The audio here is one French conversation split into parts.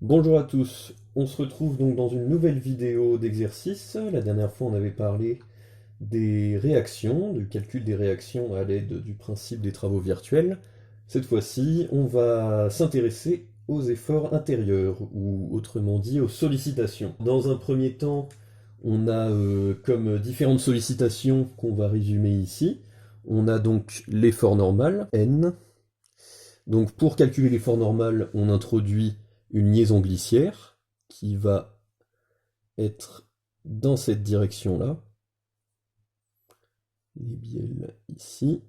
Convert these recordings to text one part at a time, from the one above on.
Bonjour à tous, on se retrouve donc dans une nouvelle vidéo d'exercice. La dernière fois on avait parlé des réactions, du calcul des réactions à l'aide du principe des travaux virtuels. Cette fois-ci on va s'intéresser aux efforts intérieurs, ou autrement dit aux sollicitations. Dans un premier temps, on a comme différentes sollicitations qu'on va résumer ici. On a donc l'effort normal, N. Donc pour calculer l'effort normal, on introduit une liaison glissière qui va être dans cette direction-là. Les bielles ici.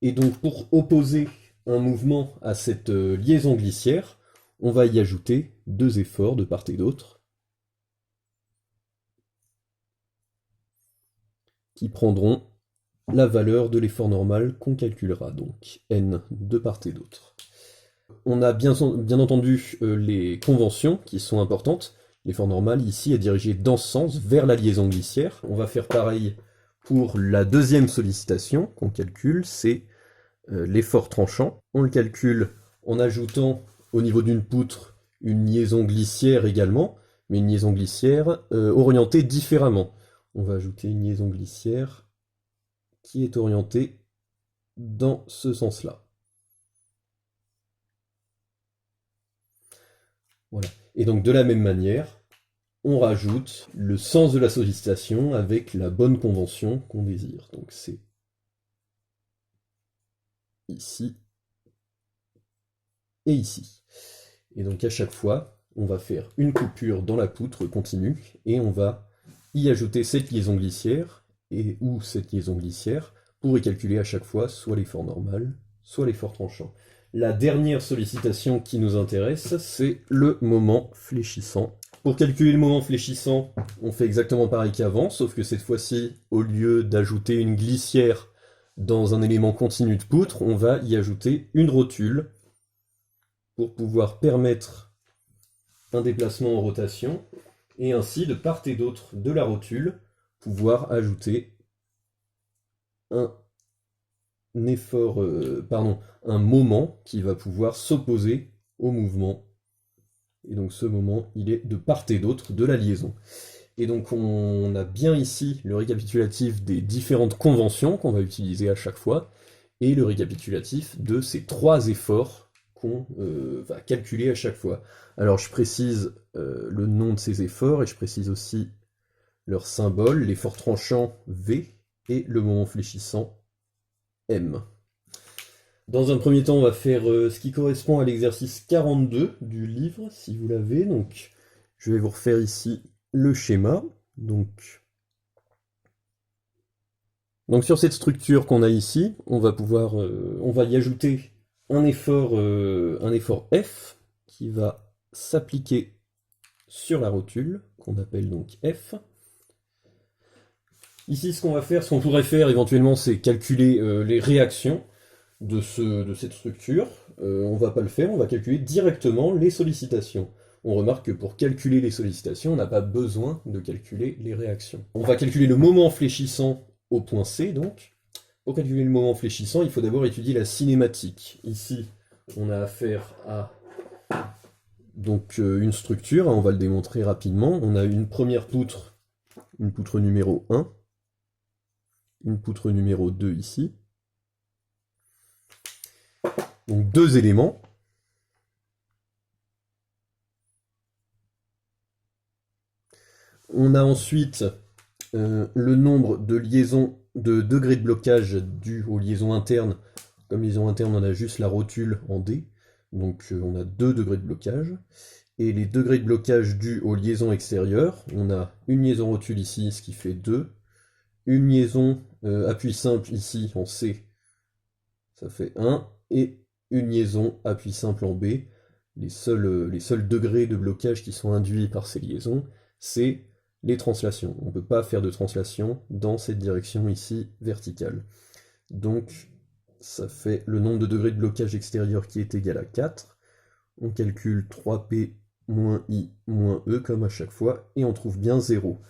Et donc pour opposer un mouvement à cette liaison glissière, on va y ajouter deux efforts de part et d'autre qui prendront la valeur de l'effort normal qu'on calculera, donc n de part et d'autre. On a bien entendu les conventions qui sont importantes. L'effort normal ici est dirigé dans ce sens, vers la liaison glissière. On va faire pareil pour la deuxième sollicitation qu'on calcule, c'est l'effort tranchant. On le calcule en ajoutant au niveau d'une poutre une liaison glissière également, mais une liaison glissière orientée différemment. On va ajouter une liaison glissière qui est orientée dans ce sens-là. Voilà. Et donc de la même manière, on rajoute le sens de la sollicitation avec la bonne convention qu'on désire. Donc c'est ici et ici. Et donc à chaque fois, on va faire une coupure dans la poutre continue et on va y ajouter cette liaison glissière ou cette liaison glissière pour y calculer à chaque fois soit l'effort normal, soit l'effort tranchant. La dernière sollicitation qui nous intéresse, c'est le moment fléchissant. Pour calculer le moment fléchissant, on fait exactement pareil qu'avant, sauf que cette fois-ci, au lieu d'ajouter une glissière dans un élément continu de poutre, on va y ajouter une rotule pour pouvoir permettre un déplacement en rotation, et ainsi, de part et d'autre de la rotule, pouvoir ajouter un effort, un moment qui va pouvoir s'opposer au mouvement. Et donc ce moment, il est de part et d'autre de la liaison. Et donc on a bien ici le récapitulatif des différentes conventions qu'on va utiliser à chaque fois, et le récapitulatif de ces trois efforts qu'on va calculer à chaque fois. Alors je précise le nom de ces efforts, et je précise aussi leur symbole, l'effort tranchant V, et le moment fléchissant M. Dans un premier temps, on va faire ce qui correspond à l'exercice 42 du livre, si vous l'avez. Donc, je vais vous refaire ici le schéma. Donc sur cette structure qu'on a ici, on va y ajouter un effort F qui va s'appliquer sur la rotule, qu'on appelle donc F. Ici, ce qu'on pourrait faire éventuellement, c'est calculer les réactions de cette structure. On va pas le faire, on va calculer directement les sollicitations. On remarque que pour calculer les sollicitations, on n'a pas besoin de calculer les réactions. On va calculer le moment fléchissant au point C, donc. Pour calculer le moment fléchissant, il faut d'abord étudier la cinématique. Ici, on a affaire à une structure, hein, on va le démontrer rapidement. On a une première poutre, une poutre numéro 1, une poutre numéro 2 ici. Donc deux éléments. On a ensuite le nombre de liaisons, de degrés de blocage dus aux liaisons internes. Comme liaison interne, on a juste la rotule en D. Donc on a 2 degrés de blocage. Et les degrés de blocage dus aux liaisons extérieures, on a une liaison rotule ici, ce qui fait 2. Une liaison appui simple ici en C, ça fait 1. Et une liaison appui simple en B. Les seuls degrés de blocage qui sont induits par ces liaisons, c'est les translations. On ne peut pas faire de translation dans cette direction ici verticale. Donc ça fait le nombre de degrés de blocage extérieur qui est égal à 4. On calcule 3P moins I moins E comme à chaque fois, et on trouve bien 0.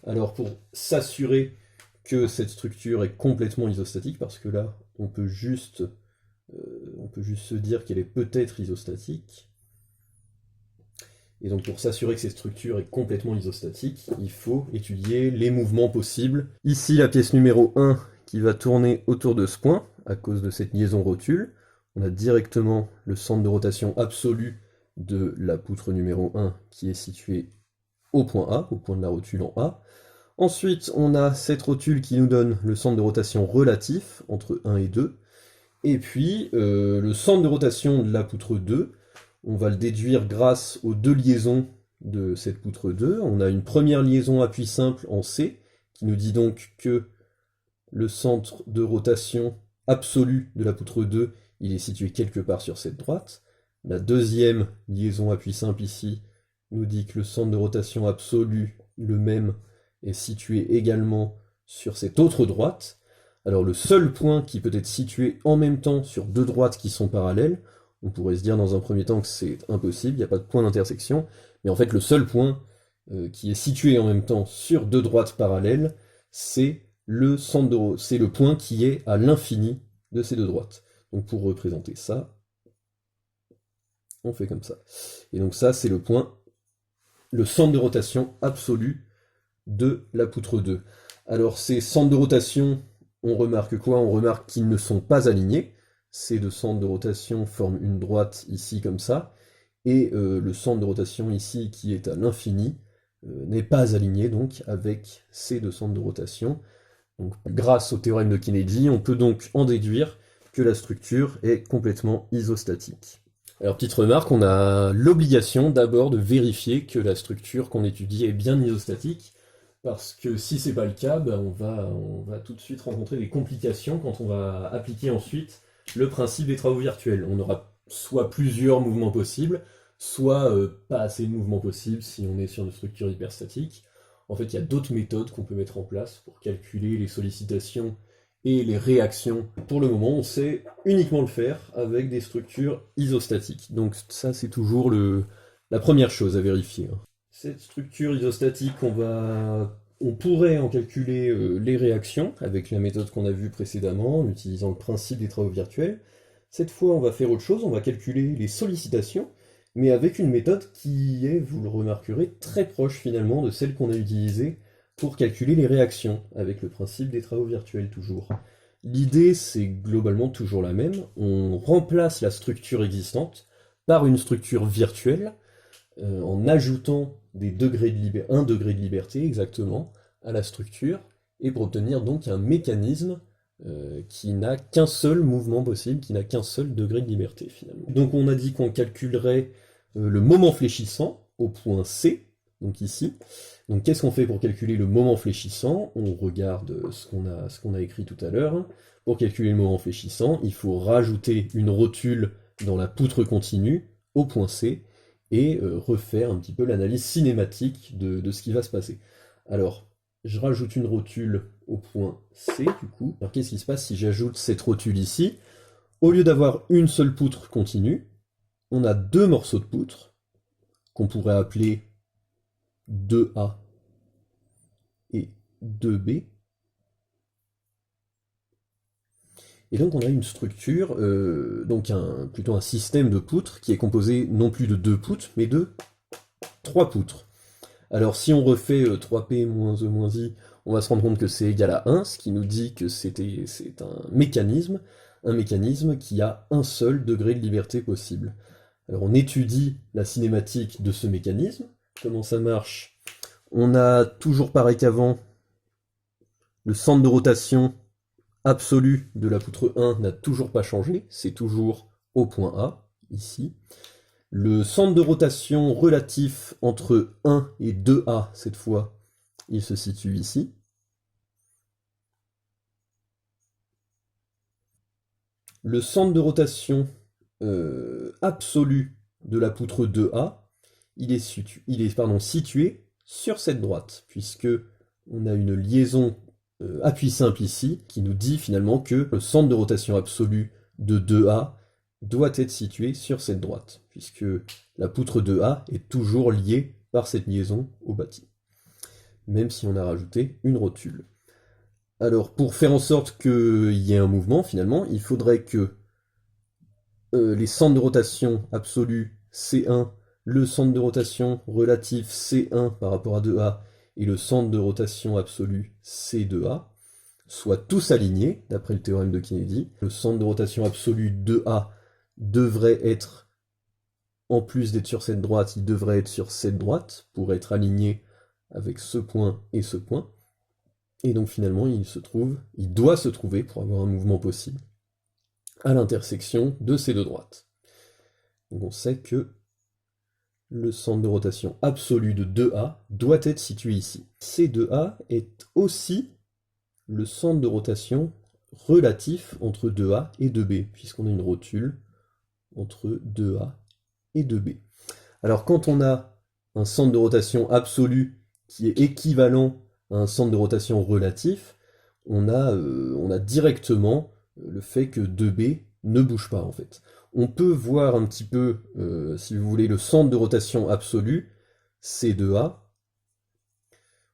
Alors pour s'assurer que cette structure est complètement isostatique, parce que là on peut juste se dire qu'elle est peut-être isostatique, Et donc pour s'assurer que cette structure est complètement isostatique, il faut étudier les mouvements possibles. Ici la pièce numéro 1 qui va tourner autour de ce point, à cause de cette liaison rotule. On a directement le centre de rotation absolu de la poutre numéro 1 qui est situé au point A, au point de la rotule en A. Ensuite, on a cette rotule qui nous donne le centre de rotation relatif entre 1 et 2. Et puis, le centre de rotation de la poutre 2, on va le déduire grâce aux deux liaisons de cette poutre 2. On a une première liaison appui simple en C, qui nous dit donc que le centre de rotation absolu de la poutre 2, il est situé quelque part sur cette droite. La deuxième liaison appui simple ici nous dit que le centre de rotation absolu, le même, est situé également sur cette autre droite. Alors le seul point qui peut être situé en même temps sur deux droites qui sont parallèles, on pourrait se dire dans un premier temps que c'est impossible, il n'y a pas de point d'intersection, mais en fait le seul point qui est situé en même temps sur deux droites parallèles, c'est le point qui est à l'infini de ces deux droites. Donc pour représenter ça, on fait comme ça. Et donc ça, c'est le point, le centre de rotation absolu de la poutre 2. Alors ces centres de rotation, on remarque quoi? On remarque qu'ils ne sont pas alignés. Ces deux centres de rotation forment une droite ici comme ça, et le centre de rotation ici qui est à l'infini n'est pas aligné donc avec ces deux centres de rotation. Donc, grâce au théorème de Kennedy, on peut donc en déduire que la structure est complètement isostatique. Alors petite remarque, on a l'obligation d'abord de vérifier que la structure qu'on étudie est bien isostatique, parce que si c'est pas le cas, ben on va tout de suite rencontrer des complications quand on va appliquer ensuite le principe des travaux virtuels. On aura soit plusieurs mouvements possibles, soit pas assez de mouvements possibles si on est sur une structure hyperstatique. En fait, il y a d'autres méthodes qu'on peut mettre en place pour calculer les sollicitations et les réactions. Pour le moment, on sait uniquement le faire avec des structures isostatiques. Donc ça, c'est toujours la première chose à vérifier. Cette structure isostatique, on pourrait en calculer les réactions avec la méthode qu'on a vue précédemment, en utilisant le principe des travaux virtuels. Cette fois, on va faire autre chose, on va calculer les sollicitations, mais avec une méthode qui est, vous le remarquerez, très proche finalement de celle qu'on a utilisée pour calculer les réactions, avec le principe des travaux virtuels toujours. L'idée, c'est globalement toujours la même, on remplace la structure existante par une structure virtuelle, en ajoutant un degré de liberté exactement à la structure, et pour obtenir donc un mécanisme qui n'a qu'un seul mouvement possible, qui n'a qu'un seul degré de liberté finalement. Donc on a dit qu'on calculerait le moment fléchissant au point C, donc ici. Donc qu'est-ce qu'on fait pour calculer le moment fléchissant? On regarde ce qu'on a écrit tout à l'heure. Pour calculer le moment fléchissant, il faut rajouter une rotule dans la poutre continue au point C, et refaire un petit peu l'analyse cinématique de ce qui va se passer. Alors, je rajoute une rotule au point C, du coup. Alors qu'est-ce qui se passe si j'ajoute cette rotule ici? Au lieu d'avoir une seule poutre continue, on a deux morceaux de poutre, qu'on pourrait appeler 2A et 2B. Et donc on a une structure, donc plutôt un système de poutres qui est composé non plus de 2 poutres, mais de 3 poutres. Alors si on refait 3P moins E moins I, on va se rendre compte que c'est égal à 1, ce qui nous dit que c'est un mécanisme qui a un seul degré de liberté possible. Alors on étudie la cinématique de ce mécanisme, comment ça marche. On a toujours pareil qu'avant, le centre de rotation absolu de la poutre 1 n'a toujours pas changé, c'est toujours au point A, ici. Le centre de rotation relatif entre 1 et 2A, cette fois, il se situe ici. Le centre de rotation absolu de la poutre 2A, il est situé sur cette droite, puisque on a une liaison appui simple ici, qui nous dit finalement que le centre de rotation absolu de 2A doit être situé sur cette droite, puisque la poutre 2A est toujours liée par cette liaison au bâti, même si on a rajouté une rotule. Alors, pour faire en sorte qu'il y ait un mouvement, finalement, il faudrait que les centres de rotation absolus C1 le centre de rotation relatif C1 par rapport à 2A et le centre de rotation absolu C2A soient tous alignés, d'après le théorème de Kennedy. Le centre de rotation absolu 2A devrait être, en plus d'être sur cette droite, il devrait être sur cette droite, pour être aligné avec ce point et ce point. Et donc finalement, il doit se trouver, pour avoir un mouvement possible, à l'intersection de ces deux droites. Donc on sait que le centre de rotation absolu de 2A doit être situé ici. C2A est aussi le centre de rotation relatif entre 2A et 2B, puisqu'on a une rotule entre 2A et 2B. Alors quand on a un centre de rotation absolu qui est équivalent à un centre de rotation relatif, on a directement le fait que 2B ne bouge pas en fait. On peut voir un petit peu, si vous voulez, le centre de rotation absolu, C2A.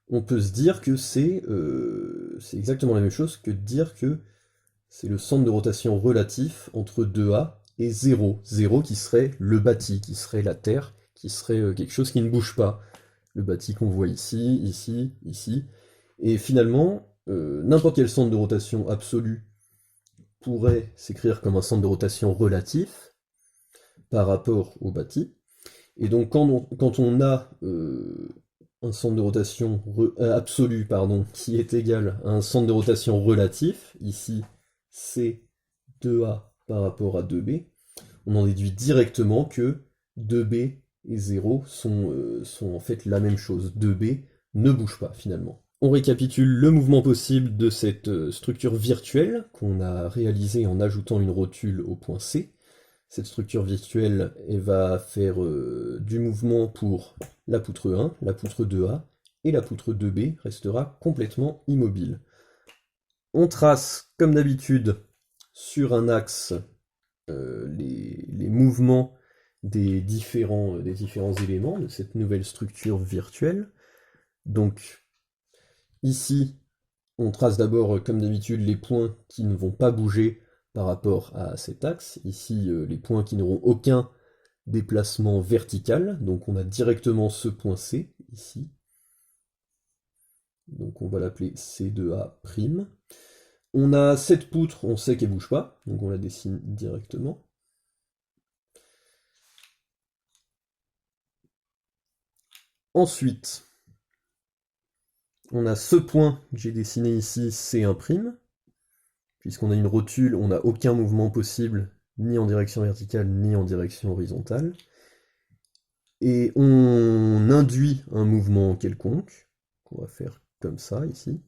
On peut se dire que c'est exactement la même chose que de dire que c'est le centre de rotation relatif entre 2A et 0. 0 qui serait le bâti, qui serait la Terre, qui serait quelque chose qui ne bouge pas. Le bâti qu'on voit ici, ici, ici. Et finalement, n'importe quel centre de rotation absolu pourrait s'écrire comme un centre de rotation relatif par rapport au bâti. Et donc quand on a un centre de rotation absolu qui est égal à un centre de rotation relatif, ici c'est 2A par rapport à 2B, on en déduit directement que 2B et 0 sont en fait la même chose. 2B ne bouge pas finalement. On récapitule le mouvement possible de cette structure virtuelle qu'on a réalisée en ajoutant une rotule au point C. Cette structure virtuelle va faire du mouvement pour la poutre 1, la poutre 2A, et la poutre 2B restera complètement immobile. On trace, comme d'habitude, sur un axe les mouvements des différents éléments de cette nouvelle structure virtuelle. Donc, ici, on trace d'abord, comme d'habitude, les points qui ne vont pas bouger par rapport à cet axe. Ici, les points qui n'auront aucun déplacement vertical. Donc on a directement ce point C, ici. Donc on va l'appeler C2A'. On a cette poutre, on sait qu'elle ne bouge pas, donc on la dessine directement. Ensuite, on a ce point que j'ai dessiné ici, C1'. Puisqu'on a une rotule, on n'a aucun mouvement possible, ni en direction verticale, ni en direction horizontale. Et on induit un mouvement quelconque, qu'on va faire comme ça, ici,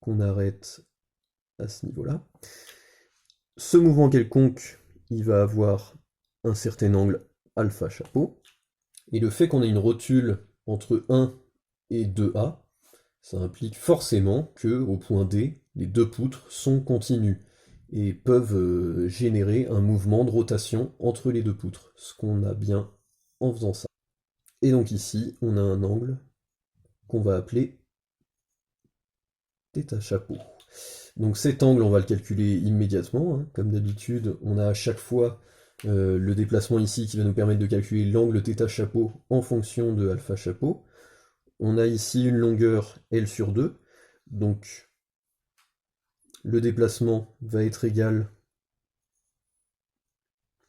qu'on arrête à ce niveau-là. Ce mouvement quelconque, il va avoir un certain angle alpha chapeau, et le fait qu'on ait une rotule entre 1 et 2A, ça implique forcément que au point D, les deux poutres sont continues et peuvent générer un mouvement de rotation entre les deux poutres, ce qu'on a bien en faisant ça. Et donc ici, on a un angle qu'on va appeler θ chapeau. Donc cet angle, on va le calculer immédiatement, hein. Comme d'habitude, on a à chaque fois le déplacement ici qui va nous permettre de calculer l'angle θ chapeau en fonction de alpha chapeau. On a ici une longueur L sur 2, donc le déplacement va être égal,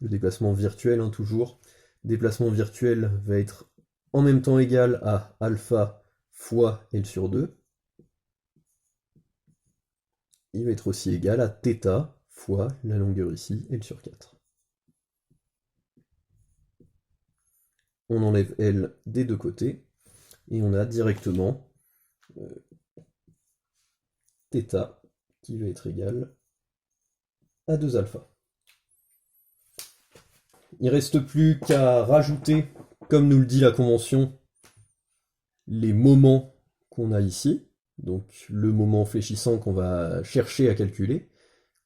le déplacement virtuel hein, toujours, déplacement virtuel va être en même temps égal à alpha fois L sur 2. Il va être aussi égal à θ fois la longueur ici, L sur 4. On enlève L des deux côtés, et on a directement θ qui va être égal à 2 alpha. Il ne reste plus qu'à rajouter, comme nous le dit la convention, les moments qu'on a ici. Donc le moment fléchissant qu'on va chercher à calculer,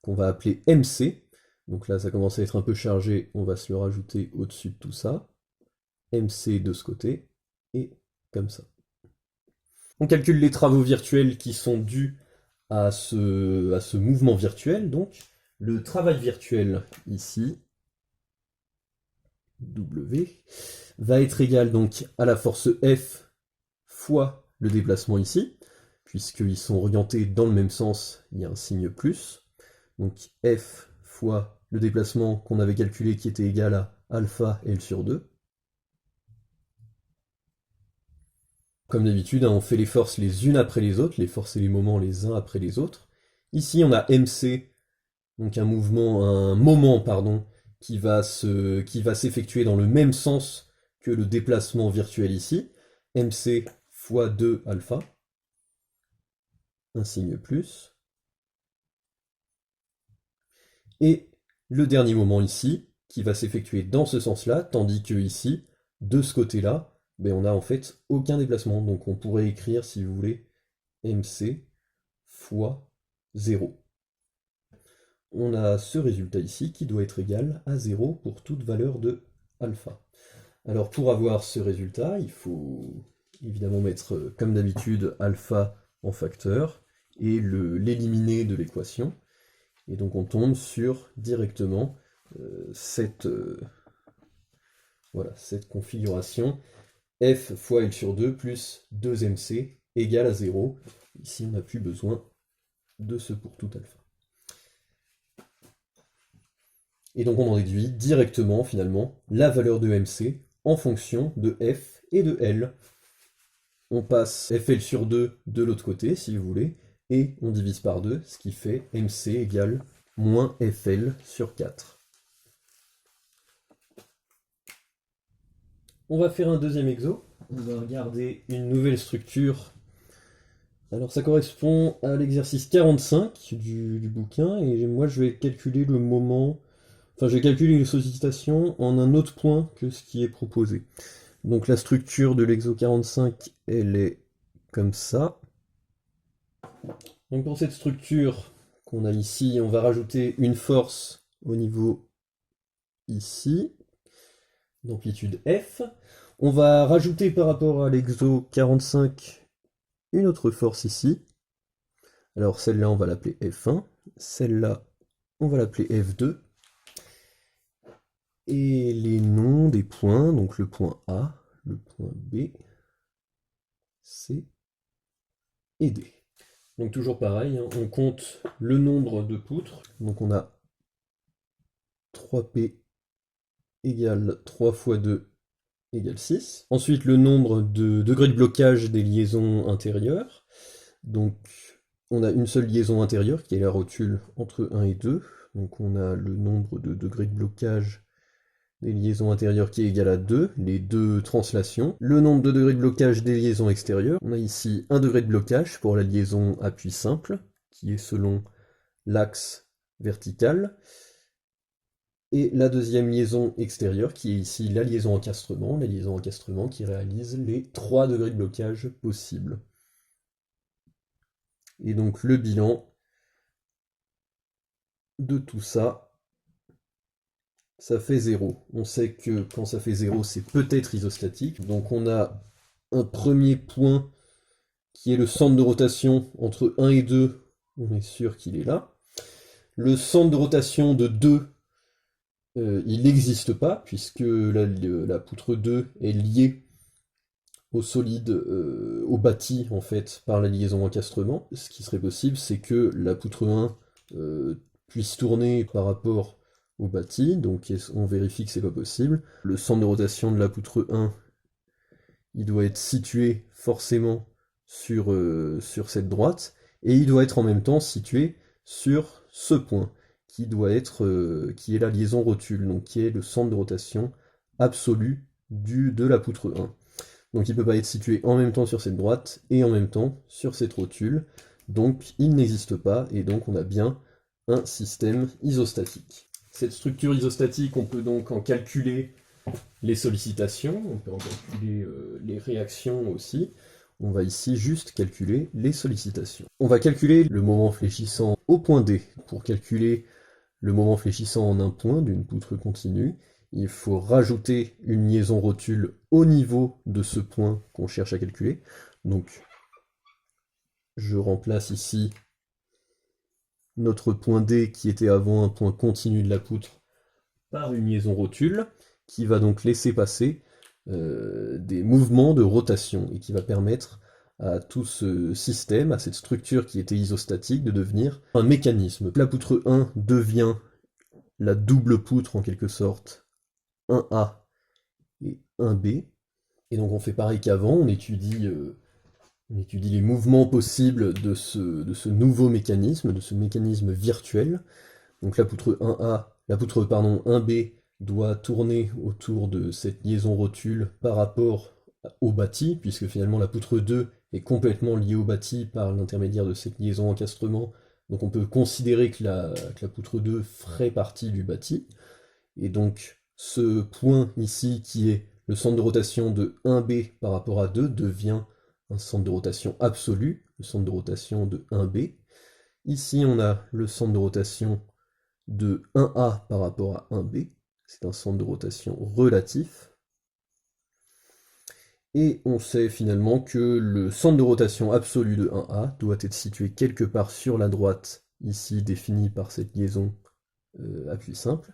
qu'on va appeler MC. Donc là ça commence à être un peu chargé, on va se le rajouter au-dessus de tout ça. MC de ce côté, et comme ça. On calcule les travaux virtuels qui sont dus à ce mouvement virtuel, donc le travail virtuel ici, W, va être égal donc à la force F fois le déplacement ici, puisqu'ils sont orientés dans le même sens, il y a un signe plus. Donc F fois le déplacement qu'on avait calculé qui était égal à alpha L sur 2. Comme d'habitude, on fait les forces les unes après les autres, les forces et les moments les uns après les autres. Ici, on a MC, donc un moment, pardon, qui va s'effectuer dans le même sens que le déplacement virtuel ici. MC fois 2 alpha, un signe plus. Et le dernier moment ici, qui va s'effectuer dans ce sens-là, tandis que ici, de ce côté-là, ben on n'a en fait aucun déplacement. Donc on pourrait écrire, si vous voulez, MC fois 0. On a ce résultat ici qui doit être égal à 0 pour toute valeur de alpha. Alors pour avoir ce résultat, il faut évidemment mettre, comme d'habitude, alpha en facteur et l'éliminer de l'équation. Et donc on tombe sur directement cette configuration f fois L sur 2 plus 2mc égale à 0. Ici on n'a plus besoin de ce pour tout alpha. Et donc on en déduit directement finalement la valeur de mc en fonction de f et de L. On passe fL sur 2 de l'autre côté si vous voulez, et on divise par 2, ce qui fait mc égale moins fL sur 4. On va faire un deuxième exo. On va regarder une nouvelle structure. Alors ça correspond à l'exercice 45 du bouquin, et moi je vais calculer le moment, enfin je vais calculer les sollicitations en un autre point que ce qui est proposé. Donc la structure de l'exo 45, elle est comme ça. Donc pour cette structure qu'on a ici, on va rajouter une force au niveau ici, d'amplitude F. On va rajouter par rapport à l'exo 45 une autre force ici. Alors celle-là, on va l'appeler F1. Celle-là, on va l'appeler F2. Et les noms des points, donc le point A, le point B, C et D. Donc toujours pareil, hein, on compte le nombre de poutres. Donc on a 3P égale 3 fois 2 égale 6. Ensuite le nombre de degrés de blocage des liaisons intérieures. Donc on a une seule liaison intérieure qui est la rotule entre 1 et 2. Donc on a le nombre de degrés de blocage des liaisons intérieures qui est égal à 2, les deux translations. Le nombre de degrés de blocage des liaisons extérieures. On a ici 1 degré de blocage pour la liaison appui simple, qui est selon l'axe vertical. Et la deuxième liaison extérieure, qui est ici la liaison encastrement qui réalise les 3 degrés de blocage possibles. Et donc le bilan de tout ça, ça fait 0. On sait que quand ça fait 0, c'est peut-être isostatique. Donc on a un premier point qui est le centre de rotation entre 1 et 2. On est sûr qu'il est là. Le centre de rotation de 2, il n'existe pas, puisque la poutre 2 est liée au solide, au bâti, en fait, par la liaison encastrement. Ce qui serait possible, c'est que la poutre 1 puisse tourner par rapport au bâti, donc on vérifie que c'est pas possible. Le centre de rotation de la poutre 1, il doit être situé forcément sur cette droite, et il doit être en même temps situé sur ce point, qui est la liaison rotule, donc qui est le centre de rotation absolu de la poutre 1. Donc il ne peut pas être situé en même temps sur cette droite et en même temps sur cette rotule, donc il n'existe pas, et donc on a bien un système isostatique. Cette structure isostatique, on peut donc en calculer les sollicitations, on peut en calculer les réactions aussi. On va ici juste calculer les sollicitations. On va calculer le moment fléchissant au point D. Pour calculer le moment fléchissant en un point d'une poutre continue, il faut rajouter une liaison rotule au niveau de ce point qu'on cherche à calculer. Donc je remplace ici notre point D qui était avant un point continu de la poutre par une liaison rotule qui va donc laisser passer des mouvements de rotation, et qui va permettre à tout ce système, à cette structure qui était isostatique, de devenir un mécanisme. La poutre 1 devient la double poutre en quelque sorte, 1A et 1B, et donc on fait pareil qu'avant, on étudie les mouvements possibles de ce nouveau mécanisme, de ce mécanisme virtuel. Donc la poutre pardon, 1B doit tourner autour de cette liaison rotule par rapport au bâti, puisque finalement la poutre 2 est complètement liée au bâti par l'intermédiaire de cette liaison encastrement. Donc on peut considérer que la poutre 2 ferait partie du bâti. Et donc ce point ici, qui est le centre de rotation de 1B par rapport à 2, devient un centre de rotation absolu, le centre de rotation de 1B. Ici, on a le centre de rotation de 1A par rapport à 1B. C'est un centre de rotation relatif. Et on sait finalement que le centre de rotation absolu de 1A doit être situé quelque part sur la droite, ici définie par cette liaison appui simple.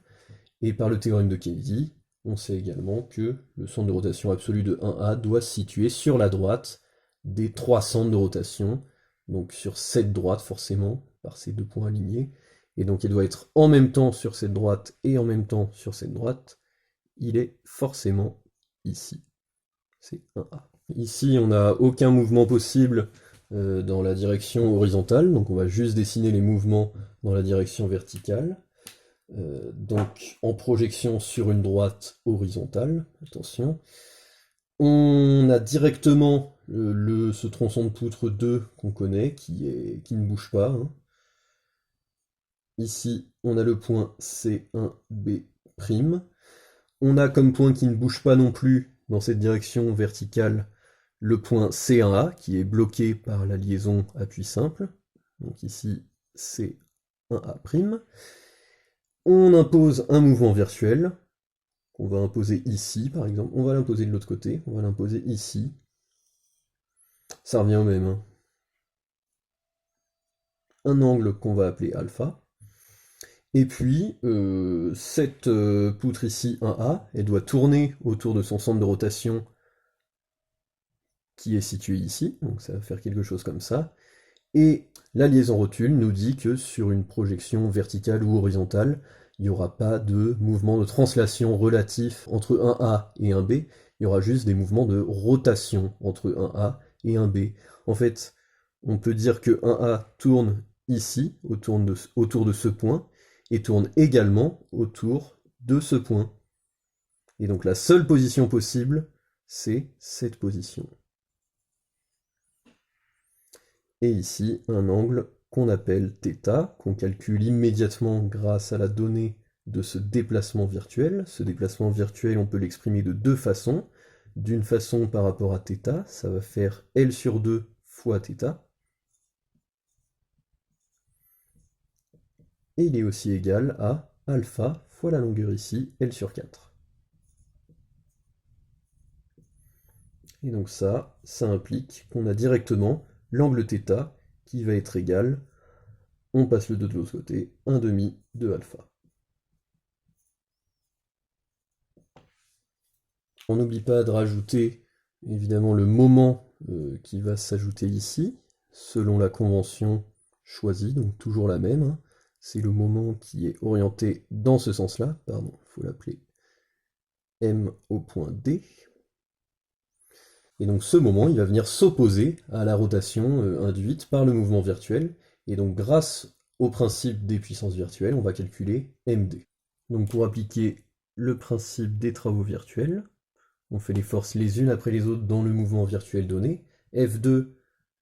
Et par le théorème de Kennedy, on sait également que le centre de rotation absolu de 1A doit se situer sur la droite des trois centres de rotation, donc sur cette droite forcément, par ces deux points alignés, et donc il doit être en même temps sur cette droite et en même temps sur cette droite, il est forcément ici, c'est 1A. Ici on n'a aucun mouvement possible dans la direction horizontale, donc on va juste dessiner les mouvements dans la direction verticale. Donc en projection sur une droite horizontale, attention. On a directement ce tronçon de poutre 2 qu'on connaît, qui ne bouge pas. Hein. Ici, on a le point C1B'. On a comme point qui ne bouge pas non plus dans cette direction verticale le point C1A, qui est bloqué par la liaison appui simple. Donc ici, C1A'. On impose un mouvement virtuel, qu'on va imposer ici par exemple. On va l'imposer de l'autre côté, on va l'imposer ici. Ça revient au même. Hein. Un angle qu'on va appeler alpha. Et puis, cette poutre ici, 1A, elle doit tourner autour de son centre de rotation qui est situé ici. Donc ça va faire quelque chose comme ça. Et la liaison rotule nous dit que sur une projection verticale ou horizontale, il n'y aura pas de mouvement de translation relatif entre 1A et 1B, il y aura juste des mouvements de rotation entre 1A et 1B. En fait, on peut dire que 1A tourne ici, autour de ce point, et tourne également autour de ce point. Et donc la seule position possible, c'est cette position. Et ici, un angle qu'on appelle θ, qu'on calcule immédiatement grâce à la donnée de ce déplacement virtuel. Ce déplacement virtuel, on peut l'exprimer de deux façons. D'une façon par rapport à θ, ça va faire L sur 2 fois θ. Et il est aussi égal à alpha fois la longueur ici, L sur 4. Et donc ça implique qu'on a directement l'angle θ qui va être égal, on passe le 2 de l'autre côté, 1 demi de alpha. On n'oublie pas de rajouter évidemment le moment qui va s'ajouter ici, selon la convention choisie, donc toujours la même. Hein. C'est le moment qui est orienté dans ce sens-là, pardon, il faut l'appeler M au point D. Et donc ce moment, il va venir s'opposer à la rotation induite par le mouvement virtuel. Et donc grâce au principe des puissances virtuelles, on va calculer MD. Donc pour appliquer le principe des travaux virtuels, on fait les forces les unes après les autres dans le mouvement virtuel donné. F2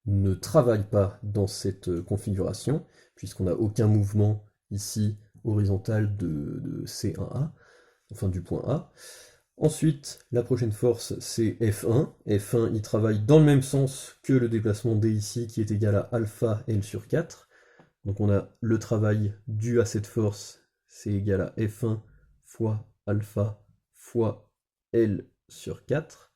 ne travaille pas dans cette configuration, puisqu'on n'a aucun mouvement ici horizontal de C1A, enfin du point A. Ensuite, la prochaine force, c'est F1. F1, il travaille dans le même sens que le déplacement D ici, qui est égal à alpha L sur 4. Donc on a le travail dû à cette force, c'est égal à F1 fois alpha fois L sur 4.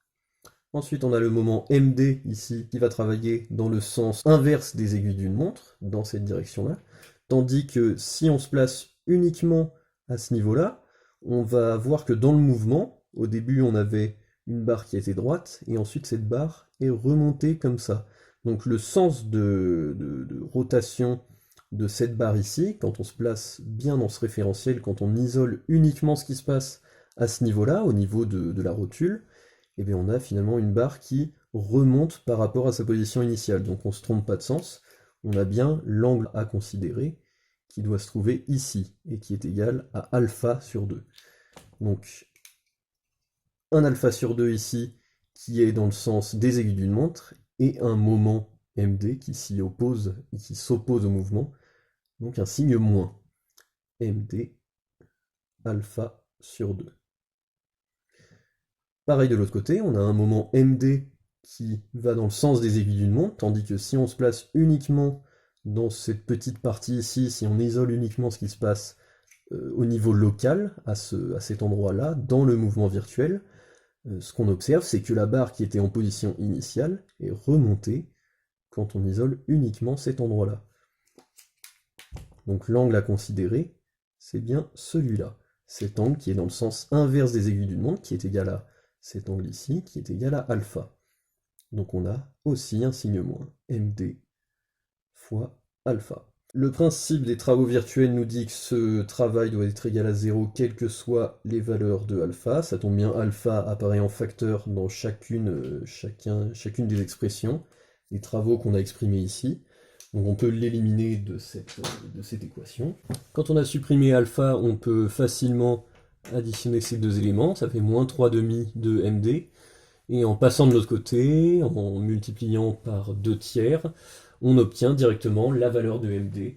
Ensuite, on a le moment MD ici, qui va travailler dans le sens inverse des aiguilles d'une montre, dans cette direction-là. Tandis que si on se place uniquement à ce niveau-là, on va voir que dans le mouvement, au début on avait une barre qui était droite, et ensuite cette barre est remontée comme ça. Donc le sens de rotation de cette barre ici, quand on se place bien dans ce référentiel, quand on isole uniquement ce qui se passe à ce niveau-là, au niveau de la rotule, et bien on a finalement une barre qui remonte par rapport à sa position initiale. Donc on ne se trompe pas de sens, on a bien l'angle à considérer qui doit se trouver ici, et qui est égal à alpha sur 2. Donc un alpha sur 2 ici, qui est dans le sens des aiguilles d'une montre, et un moment MD qui s'y oppose, qui s'oppose au mouvement, donc un signe moins. MD alpha sur 2. Pareil de l'autre côté, on a un moment MD qui va dans le sens des aiguilles d'une montre, tandis que si on se place uniquement dans cette petite partie ici, si on isole uniquement ce qui se passe au niveau local, à cet endroit-là, dans le mouvement virtuel, ce qu'on observe, c'est que la barre qui était en position initiale est remontée quand on isole uniquement cet endroit-là. Donc l'angle à considérer, c'est bien celui-là. Cet angle qui est dans le sens inverse des aiguilles d'une montre, qui est égal à cet angle ici, qui est égal à alpha. Donc on a aussi un signe moins, MD fois alpha. Le principe des travaux virtuels nous dit que ce travail doit être égal à 0, quelles que soient les valeurs de alpha. Ça tombe bien, alpha apparaît en facteur dans chacune des expressions, des travaux qu'on a exprimés ici. Donc on peut l'éliminer de cette équation. Quand on a supprimé alpha, on peut facilement additionner ces deux éléments, ça fait moins 3,5 de MD. Et en passant de l'autre côté, en multipliant par 2 tiers, on obtient directement la valeur de MD,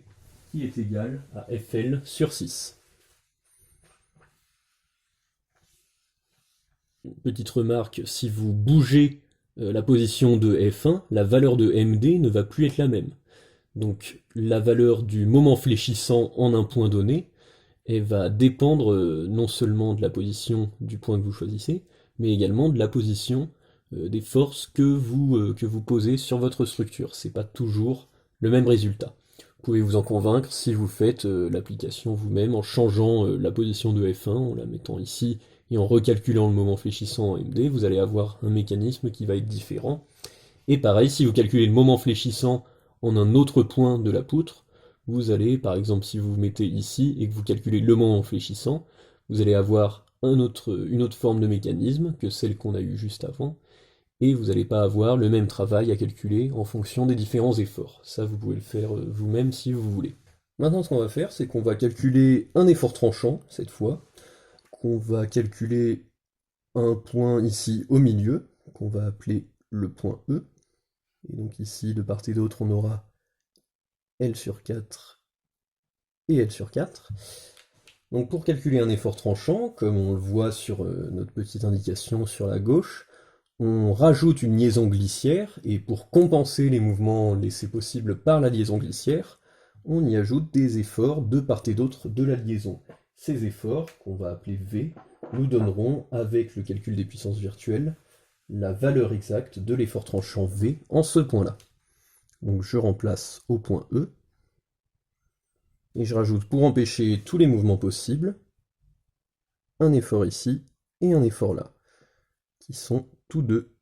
qui est égale à FL sur 6. Petite remarque, si vous bougez la position de F1, la valeur de MD ne va plus être la même. Donc la valeur du moment fléchissant en un point donné, elle va dépendre non seulement de la position du point que vous choisissez, mais également de la position des forces que vous posez sur votre structure. C'est pas toujours le même résultat. Vous pouvez vous en convaincre si vous faites l'application vous-même en changeant la position de F1, en la mettant ici, et en recalculant le moment fléchissant en MD, vous allez avoir un mécanisme qui va être différent. Et pareil, si vous calculez le moment fléchissant en un autre point de la poutre, vous allez, par exemple, si vous vous mettez ici et que vous calculez le moment fléchissant, vous allez avoir une autre forme de mécanisme que celle qu'on a eue juste avant, et vous n'allez pas avoir le même travail à calculer en fonction des différents efforts. Ça, vous pouvez le faire vous-même si vous voulez. Maintenant, ce qu'on va faire, c'est qu'on va calculer un effort tranchant, cette fois, qu'on va calculer un point ici au milieu, qu'on va appeler le point E. Et donc ici, de part et d'autre, on aura L sur 4 et L sur 4. Donc pour calculer un effort tranchant, comme on le voit sur notre petite indication sur la gauche, on rajoute une liaison glissière, et pour compenser les mouvements laissés possibles par la liaison glissière, on y ajoute des efforts de part et d'autre de la liaison. Ces efforts, qu'on va appeler V, nous donneront, avec le calcul des puissances virtuelles, la valeur exacte de l'effort tranchant V en ce point-là. Donc je remplace au point E, et je rajoute, pour empêcher tous les mouvements possibles, un effort ici et un effort là, qui sont tous deux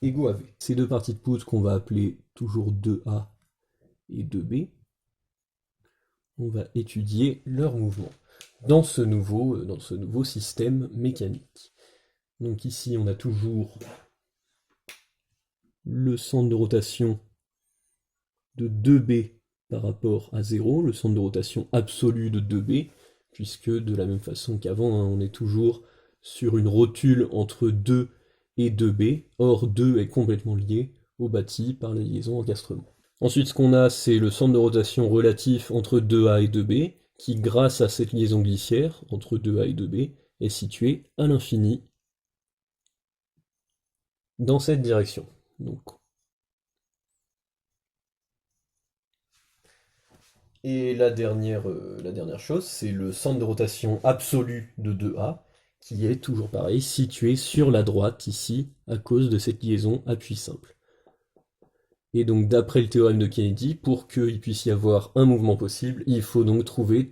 égaux à V. Ces deux parties de poutre qu'on va appeler toujours 2A et 2B, on va étudier leur mouvement dans ce nouveau système mécanique. Donc ici, on a toujours le centre de rotation de 2B par rapport à 0, le centre de rotation absolu de 2B, puisque de la même façon qu'avant, on est toujours sur une rotule entre 2 et 2B, or 2 est complètement lié au bâti par la liaison encastrement. Ensuite, ce qu'on a, c'est le centre de rotation relatif entre 2A et 2B, qui, grâce à cette liaison glissière entre 2A et 2B, est situé à l'infini dans cette direction. Donc, et la dernière chose, c'est le centre de rotation absolu de 2A, qui est toujours pareil, situé sur la droite ici, à cause de cette liaison appui simple. Et donc d'après le théorème de Kennedy, pour qu'il puisse y avoir un mouvement possible, il faut donc trouver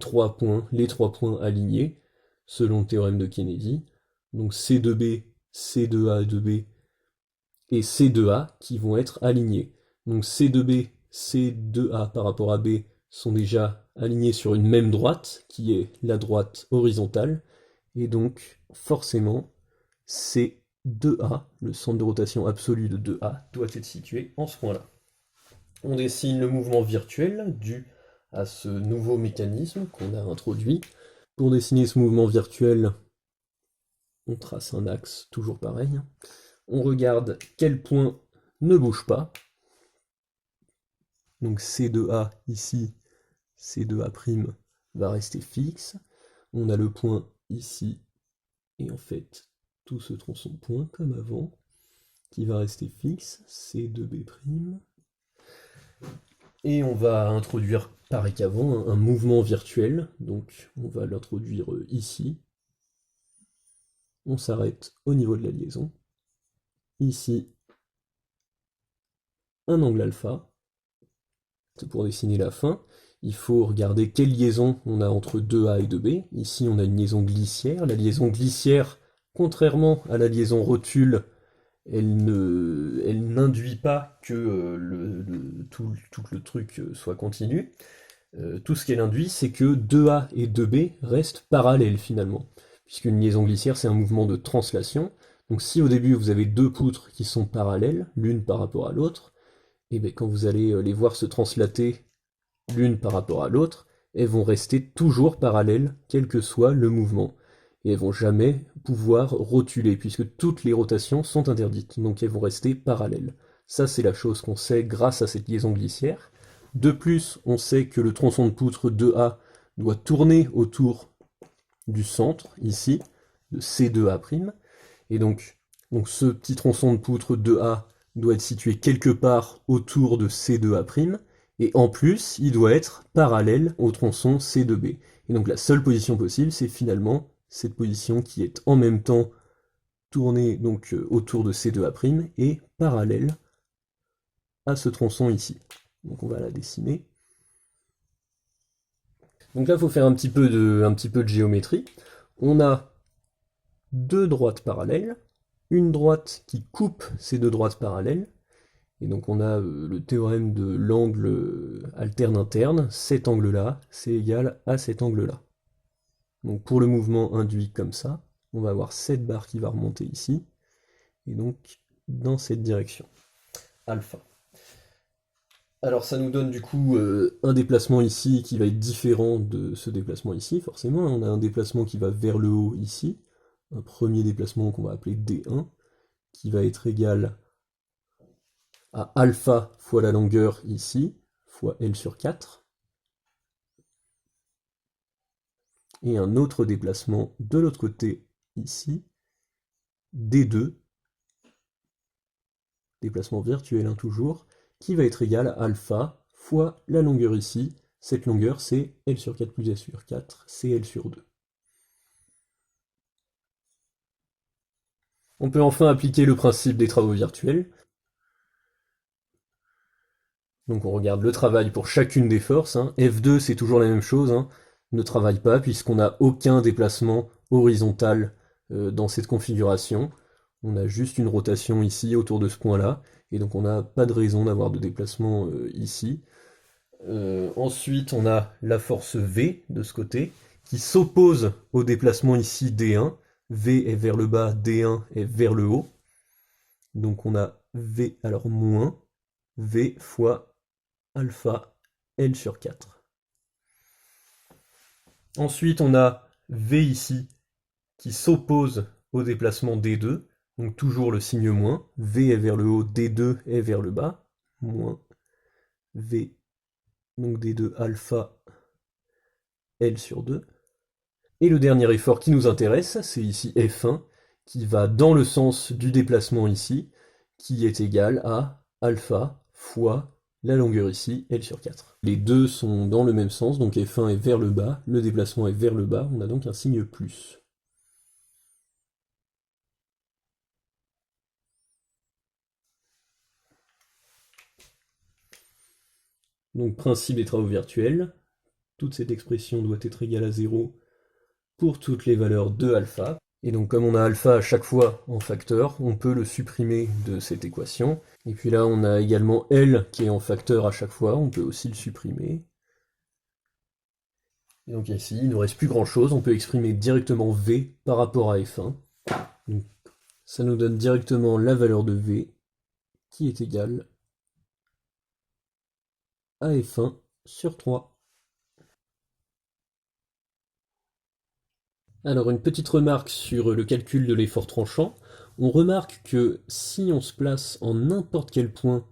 les 3 points alignés, selon le théorème de Kennedy. Donc C2B, C de A et de B et C de A qui vont être alignés. Donc C de B, C de A par rapport à B sont déjà alignés sur une même droite, qui est la droite horizontale, et donc forcément C de A, le centre de rotation absolu de 2A, doit être situé en ce point-là. On dessine le mouvement virtuel dû à ce nouveau mécanisme qu'on a introduit. Pour dessiner ce mouvement virtuel, on trace un axe toujours pareil. On regarde quel point ne bouge pas. Donc C de A ici, C de A' va rester fixe. On a le point ici, et en fait, tout ce tronçon point comme avant, qui va rester fixe, C de B'. Et on va introduire, pareil qu'avant, un mouvement virtuel. Donc on va l'introduire ici. On s'arrête au niveau de la liaison. Ici, un angle alpha. Pour dessiner la fin, il faut regarder quelle liaison on a entre 2A et 2B. Ici, on a une liaison glissière. La liaison glissière, contrairement à la liaison rotule, elle n'induit pas que tout le truc soit continu. Tout ce qu'elle induit, c'est que 2A et 2B restent parallèles finalement. Puisqu'une liaison glissière, c'est un mouvement de translation. Donc si au début vous avez deux poutres qui sont parallèles, l'une par rapport à l'autre, et bien quand vous allez les voir se translater l'une par rapport à l'autre, elles vont rester toujours parallèles, quel que soit le mouvement. Et elles vont jamais pouvoir rotuler, puisque toutes les rotations sont interdites, donc elles vont rester parallèles. Ça, c'est la chose qu'on sait grâce à cette liaison glissière. De plus, on sait que le tronçon de poutre 2A doit tourner autour du centre, ici, de C2A', et donc ce petit tronçon de poutre 2A doit être situé quelque part autour de C2A', et en plus, il doit être parallèle au tronçon C2B. Et donc la seule position possible, c'est finalement cette position qui est en même temps tournée donc autour de C2A' et parallèle à ce tronçon ici. Donc on va la dessiner. Donc là, il faut faire un petit peu de géométrie. On a deux droites parallèles, une droite qui coupe ces deux droites parallèles, et donc on a le théorème de l'angle alterne-interne, cet angle-là, c'est égal à cet angle-là. Donc pour le mouvement induit comme ça, on va avoir cette barre qui va remonter ici, et donc dans cette direction, alpha. Alors ça nous donne du coup un déplacement ici qui va être différent de ce déplacement ici, forcément. On a un déplacement qui va vers le haut ici, un premier déplacement qu'on va appeler D1, qui va être égal à alpha fois la longueur ici, fois L sur 4. Et un autre déplacement de l'autre côté ici, D2, déplacement virtuel hein, toujours, qui va être égal à alpha fois la longueur ici. Cette longueur, c'est L sur 4 plus S sur 4, c'est L sur 2. On peut enfin appliquer le principe des travaux virtuels. Donc on regarde le travail pour chacune des forces. Hein. F2, c'est toujours la même chose. Hein. Ne travaille pas puisqu'on n'a aucun déplacement horizontal dans cette configuration. On a juste une rotation ici autour de ce point-là. Et donc on n'a pas de raison d'avoir de déplacement ici. Ensuite, on a la force V de ce côté qui s'oppose au déplacement ici D1. V est vers le bas, D1 est vers le haut. Donc on a V alors moins V fois alpha L sur 4. Ensuite, on a V ici qui s'oppose au déplacement D2. Donc toujours le signe moins. V est vers le haut, D2 est vers le bas. Moins V, donc D2 alpha L sur 2. Et le dernier effort qui nous intéresse, c'est ici F1, qui va dans le sens du déplacement ici, qui est égal à alpha fois la longueur ici, L sur 4. Les deux sont dans le même sens, donc F1 est vers le bas, le déplacement est vers le bas, on a donc un signe plus. Donc principe des travaux virtuels, toute cette expression doit être égale à 0 pour toutes les valeurs de alpha. Et donc comme on a alpha à chaque fois en facteur, on peut le supprimer de cette équation. Et puis là on a également L qui est en facteur à chaque fois, on peut aussi le supprimer. Et donc ici, il ne nous reste plus grand chose, on peut exprimer directement V par rapport à F1. Donc, ça nous donne directement la valeur de V qui est égale à F1 sur 3. Alors une petite remarque sur le calcul de l'effort tranchant. On remarque que si on se place en n'importe quel point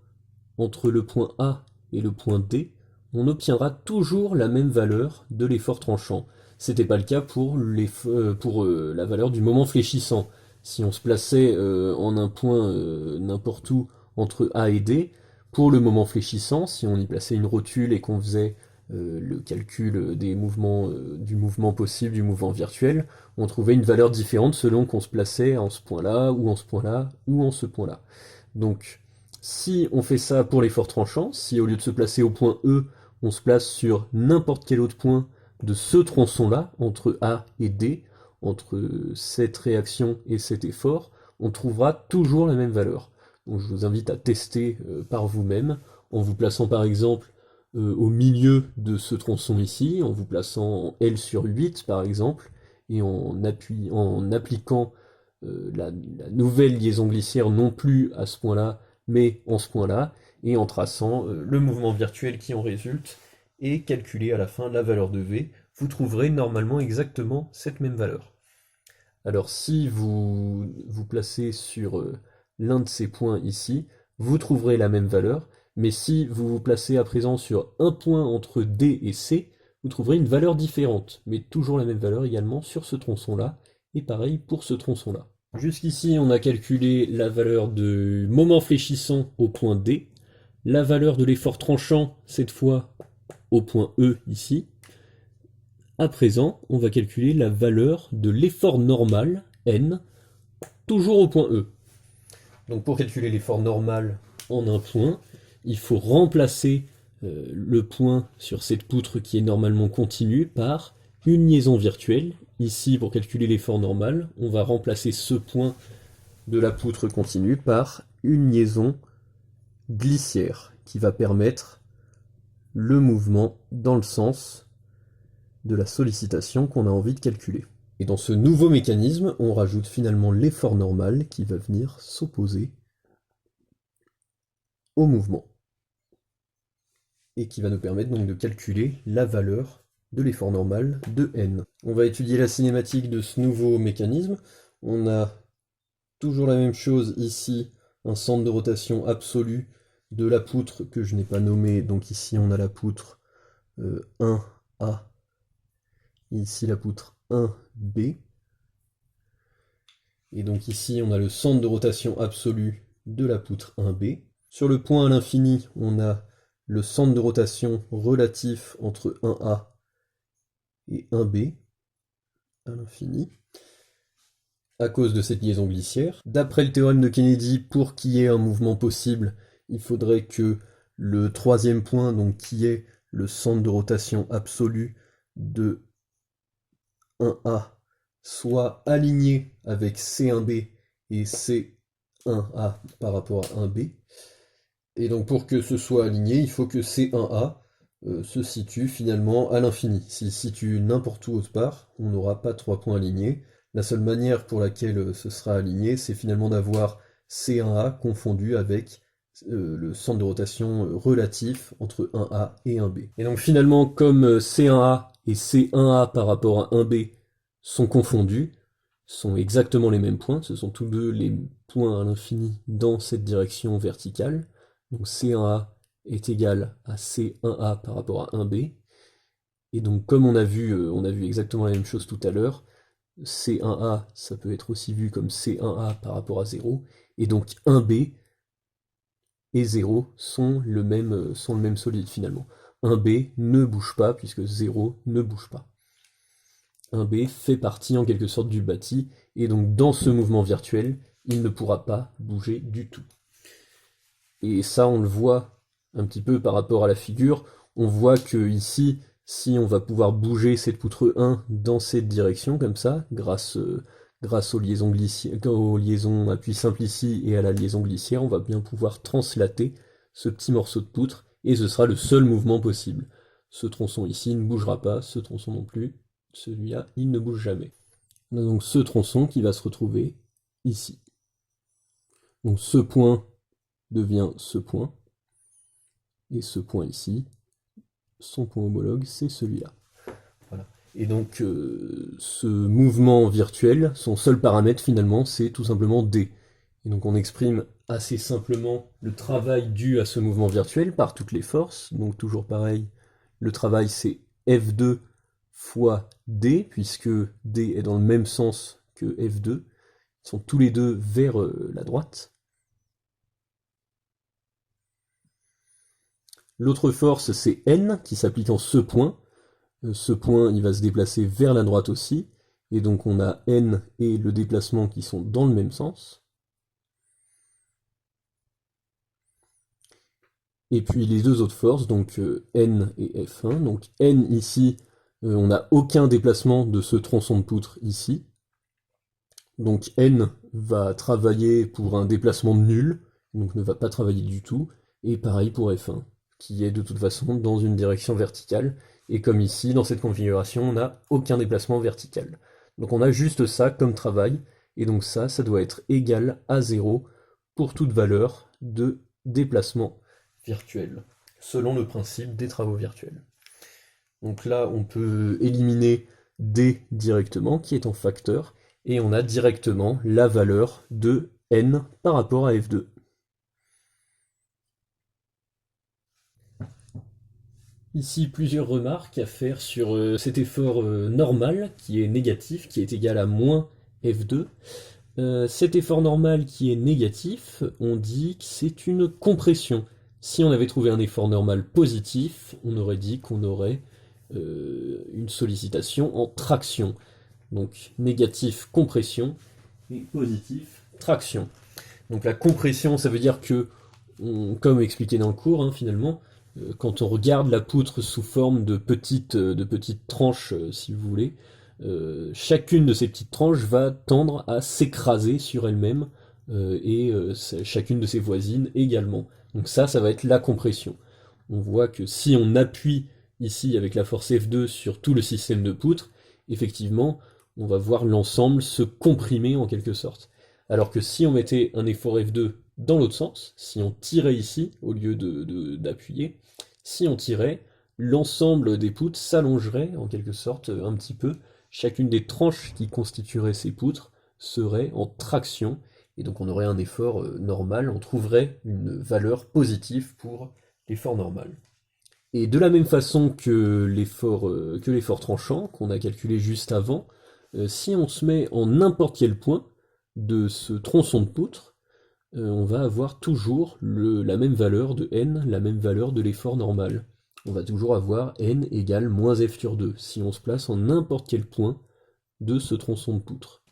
entre le point A et le point D, on obtiendra toujours la même valeur de l'effort tranchant. C'était pas le cas pour la valeur du moment fléchissant. Si on se plaçait en un point n'importe où entre A et D, pour le moment fléchissant, si on y plaçait une rotule et qu'on faisait le calcul des mouvements, du mouvement possible, du mouvement virtuel, on trouvait une valeur différente selon qu'on se plaçait en ce point-là, ou en ce point-là, ou en ce point-là. Donc, si on fait ça pour l'effort tranchant, si au lieu de se placer au point E, on se place sur n'importe quel autre point de ce tronçon-là, entre A et D, entre cette réaction et cet effort, on trouvera toujours la même valeur. Donc je vous invite à tester par vous-même, en vous plaçant par exemple au milieu de ce tronçon ici, en vous plaçant en L sur 8 par exemple, et en appliquant la nouvelle liaison glissière non plus à ce point-là, mais en ce point-là, et en traçant le mouvement virtuel qui en résulte, et calculer à la fin la valeur de V, vous trouverez normalement exactement cette même valeur. Alors si vous vous placez sur l'un de ces points ici, vous trouverez la même valeur, mais si vous vous placez à présent sur un point entre D et C, vous trouverez une valeur différente, mais toujours la même valeur également sur ce tronçon-là, et pareil pour ce tronçon-là. Jusqu'ici, on a calculé la valeur du moment fléchissant au point D, la valeur de l'effort tranchant, cette fois au point E ici. À présent, on va calculer la valeur de l'effort normal, N, toujours au point E. Donc pour calculer l'effort normal en un point, il faut remplacer le point sur cette poutre qui est normalement continue par une liaison virtuelle. Ici, pour calculer l'effort normal, on va remplacer ce point de la poutre continue par une liaison glissière qui va permettre le mouvement dans le sens de la sollicitation qu'on a envie de calculer. Et dans ce nouveau mécanisme, on rajoute finalement l'effort normal qui va venir s'opposer au mouvement et qui va nous permettre donc de calculer la valeur de l'effort normal de n. On va étudier la cinématique de ce nouveau mécanisme. On a toujours la même chose ici, un centre de rotation absolu de la poutre que je n'ai pas nommé. Donc ici on a la poutre 1A, ici la poutre 1B. Et donc ici on a le centre de rotation absolu de la poutre 1B. Sur le point à l'infini, on a le centre de rotation relatif entre 1A et 1B à l'infini, à cause de cette liaison glissière. D'après le théorème de Kennedy, pour qu'il y ait un mouvement possible, il faudrait que le troisième point, donc qui est le centre de rotation absolu de 1A, soit aligné avec C1B et C1A par rapport à 1B. Et donc pour que ce soit aligné, il faut que C1A se situe finalement à l'infini. S'il se situe n'importe où autre part, on n'aura pas trois points alignés. La seule manière pour laquelle ce sera aligné, c'est finalement d'avoir C1A confondu avec le centre de rotation relatif entre 1A et 1B. Et donc finalement, comme C1A et C1A par rapport à 1B sont confondus, sont exactement les mêmes points, ce sont tous deux les points à l'infini dans cette direction verticale. Donc C1A est égal à C1A par rapport à 1B. Et donc comme on a vu exactement la même chose tout à l'heure, C1A, ça peut être aussi vu comme C1A par rapport à 0. Et donc 1B et 0 sont le même solide finalement. 1B ne bouge pas puisque 0 ne bouge pas. 1B fait partie en quelque sorte du bâti, et donc dans ce mouvement virtuel, il ne pourra pas bouger du tout. Et ça, on le voit un petit peu par rapport à la figure. On voit que ici, si on va pouvoir bouger cette poutre 1 dans cette direction, comme ça, grâce grâce aux liaisons appui simple ici et à la liaison glissière, on va bien pouvoir translater ce petit morceau de poutre, et ce sera le seul mouvement possible. Ce tronçon ici ne bougera pas, ce tronçon non plus, celui-là, il ne bouge jamais. On a donc ce tronçon qui va se retrouver ici. Donc ce point devient ce point, et ce point ici, son point homologue, c'est celui-là. Voilà. Et donc ce mouvement virtuel, son seul paramètre finalement, c'est tout simplement D. Et donc on exprime assez simplement le travail dû à ce mouvement virtuel par toutes les forces. Donc toujours pareil, le travail c'est F2 fois D, puisque D est dans le même sens que F2. Ils sont tous les deux vers la droite. L'autre force, c'est N, qui s'applique en ce point. Ce point, il va se déplacer vers la droite aussi. Et donc on a N et le déplacement qui sont dans le même sens. Et puis les deux autres forces, donc N et F1. Donc N ici, on n'a aucun déplacement de ce tronçon de poutre ici. Donc N va travailler pour un déplacement nul, donc ne va pas travailler du tout. Et pareil pour F1, qui est de toute façon dans une direction verticale. Et comme ici, dans cette configuration, on n'a aucun déplacement vertical. Donc on a juste ça comme travail, et donc ça doit être égal à 0 pour toute valeur de déplacement virtuel, selon le principe des travaux virtuels. Donc là, on peut éliminer D directement, qui est en facteur, et on a directement la valeur de N par rapport à F2. Ici, plusieurs remarques à faire sur cet effort normal, qui est négatif, qui est égal à moins F2. Cet effort normal qui est négatif, on dit que c'est une compression. Si on avait trouvé un effort normal positif, on aurait dit qu'on aurait une sollicitation en traction. Donc négatif, compression, et positif, traction. Donc la compression, ça veut dire que, comme expliqué dans le cours, finalement, quand on regarde la poutre sous forme de petites tranches, si vous voulez, chacune de ces petites tranches va tendre à s'écraser sur elle-même, et chacune de ses voisines également. Donc ça va être la compression. On voit que si on appuie ici avec la force F2 sur tout le système de poutres, effectivement, on va voir l'ensemble se comprimer en quelque sorte. Alors que si on mettait un effort F2 dans l'autre sens, si on tirait ici, au lieu d'appuyer, si on tirait, l'ensemble des poutres s'allongerait en quelque sorte un petit peu. Chacune des tranches qui constitueraient ces poutres serait en traction, et donc on aurait un effort normal, on trouverait une valeur positive pour l'effort normal. Et de la même façon que l'effort tranchant, qu'on a calculé juste avant, si on se met en n'importe quel point de ce tronçon de poutre, on va avoir toujours la même valeur de n, la même valeur de l'effort normal. On va toujours avoir n égale moins f sur 2, si on se place en n'importe quel point de ce tronçon de poutre.